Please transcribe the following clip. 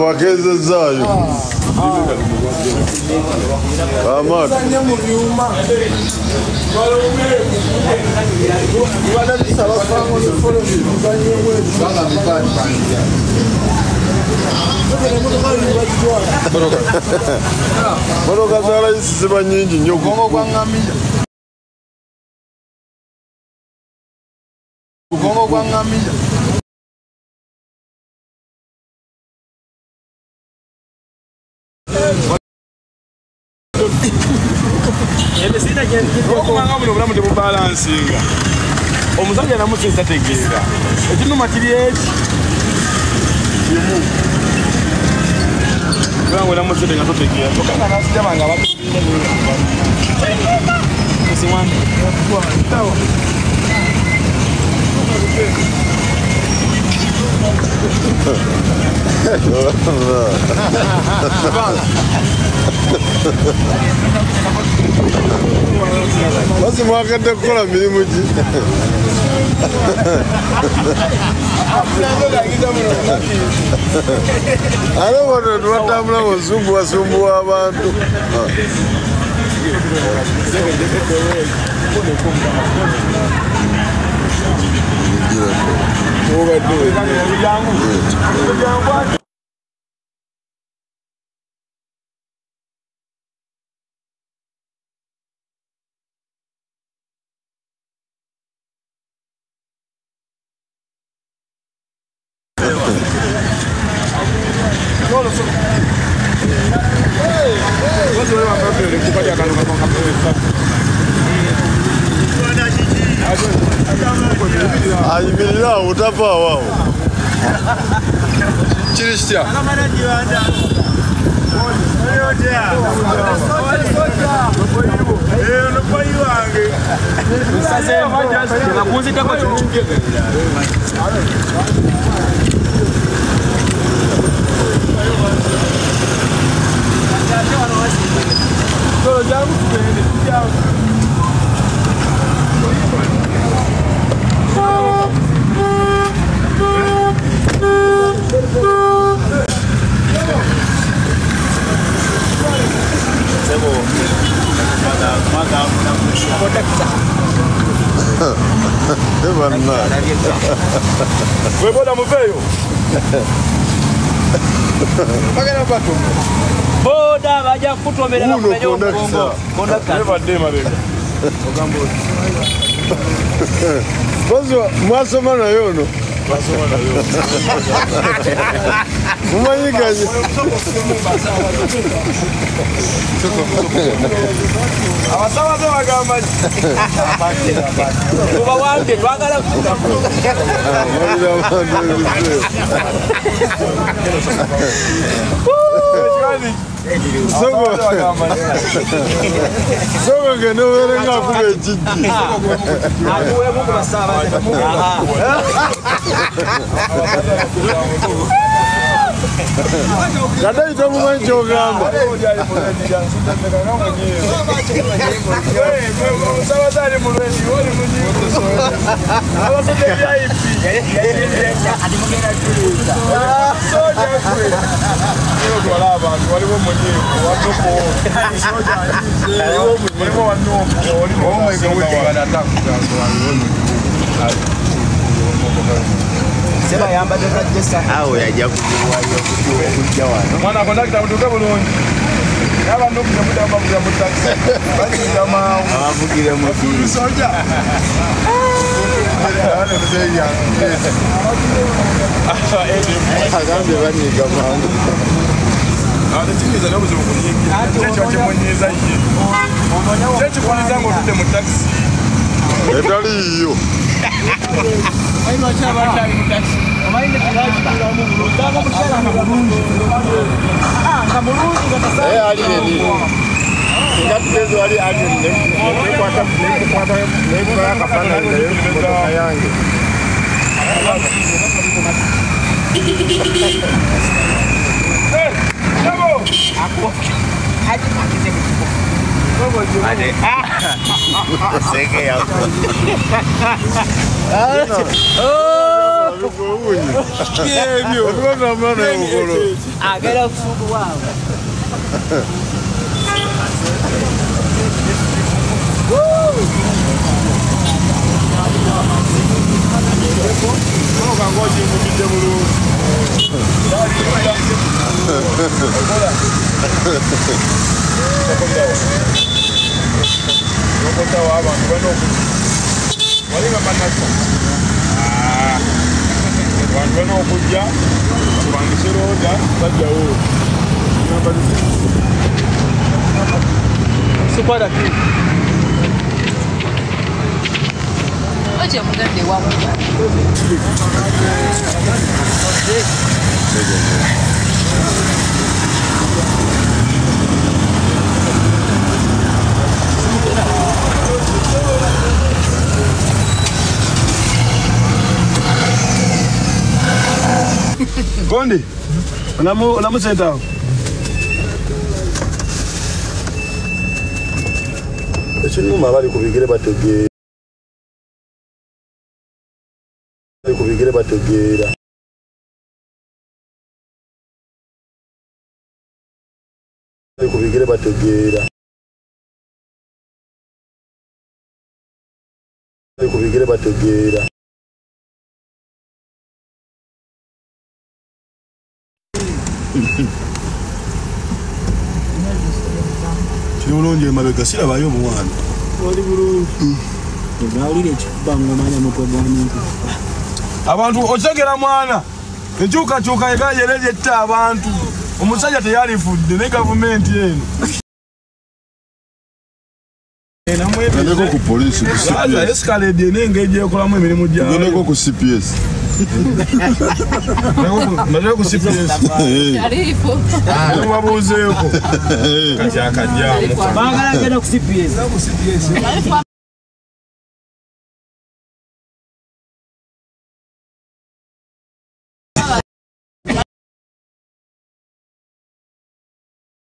Wakezezayo. Amata. Motoka zala ziba nyingi nnyo. Kugongo kwa ngamia. Omusajja namusinza tegeera ekinuma kiri eki kimu gwange namusete nga totegeera tokanga nasijama nga basi mwakadde kukola mirimu ki? Ate wano tubatambula wasumbuwa abantu. Ayimirira utava wao. Kirishya. Weboda muveyo. Bagana bato. Boda baja kutomera na kumenya obongo. Kondakta. Never day mabega. Ogambo. Bozo mwasoma na yono. Basoma na yono. Mumanyikaje. Abasawa zo bagamba. Kuba wambe twagala kufuka. Sogo que no venga a comer chichi. Kada ito mo man jogamba. Sema yamba desa awo yajja kujja wano mwana kondakta mutuke bulungi yaba ndokuja mudamba kuja mu taxi bali jama abavugire mu soja Agambe banyiga mangu. Timiza n'obuzibu kunyiga kyekyo kimunyiiza ye kyekikuliza ng'otudde mu taxi Etaliyo. Ade. Seke yako. Kebyo. Okona mwana yokolo. Agala kusuku wao. Kangoji mubite bulungi. Oye, mugande wamu. Gondi, unamu senta. Ekinuma bali kubigire bategeera. Bali kubigire bategeera. Bali kubigire bategeera. Bali kubigire bategeera. Kiri bulungi emabega sirabayo omwana. Oli bulungi. Ngawulira ekikubango manya mutwe gw'omuntu. Abantu otegera mwana. Enkyukakyuka egayereje etta abantu. Omusajja teyalifudde ne gavumenti eno. Ngendeko ku poliisi. Saaza escalade n'engeri ekolamu emirimu gyayo. Ngendeko ku CPS. Ngendeko ku CPS. Sharifu. Wabuuzeeko. Kati akajja. Baagala genda ku CPS.